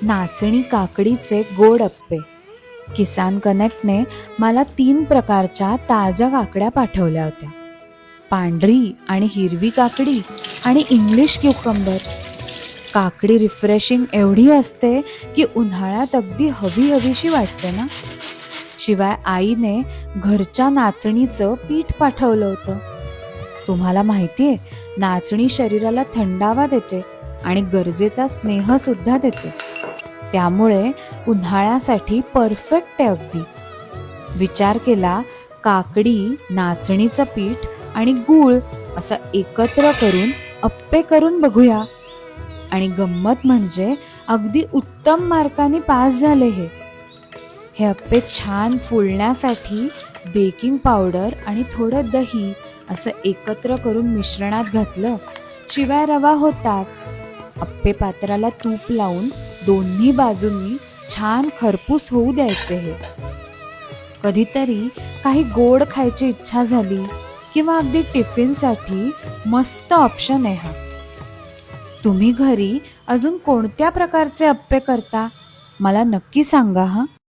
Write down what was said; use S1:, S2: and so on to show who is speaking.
S1: नाचणी काकडीचे गोड अप्पे. किसान कनेक्टने मला 3 प्रकारच्या ताज्या काकड्या पाठवल्या होत्या. पांढरी आणि हिरवी काकडी आणि इंग्लिश क्युकंबर. काकडी रिफ्रेशिंग एवढी असते की उन्हाळ्यात अगदी हवी हवीशी वाटते ना. शिवाय आईने घरच्या नाचणीचं पीठ पाठवलं होतं. तुम्हाला माहितीये, नाचणी शरीराला थंडावा देते आणि गरजेचा स्नेह सुद्धा देते. त्यामुळे उन्हाळ्यासाठी परफेक्ट आहे अगदी. विचार केला, काकडी, नाचणीचं पीठ आणि गूळ असं एकत्र करून अप्पे करून बघूया. आणि गंमत म्हणजे अगदी उत्तम मार्काने पास झाले हे अप्पे छान फुलण्यासाठी बेकिंग पावडर आणि थोडं दही असं एकत्र करून मिश्रणात घातलं. शिवाय रवा होताच. अप्पे पात्राला तूप लावून दोन्ही बाजूंनी छान खरपूस होऊ द्यायचे. हे कधीतरी काही गोड खायची इच्छा झाली किंवा अगदी टिफिनसाठी मस्त ऑप्शन आहे हा. तुम्ही घरी अजून कोणत्या प्रकारचे अप्पे करता मला नक्की सांगा हा.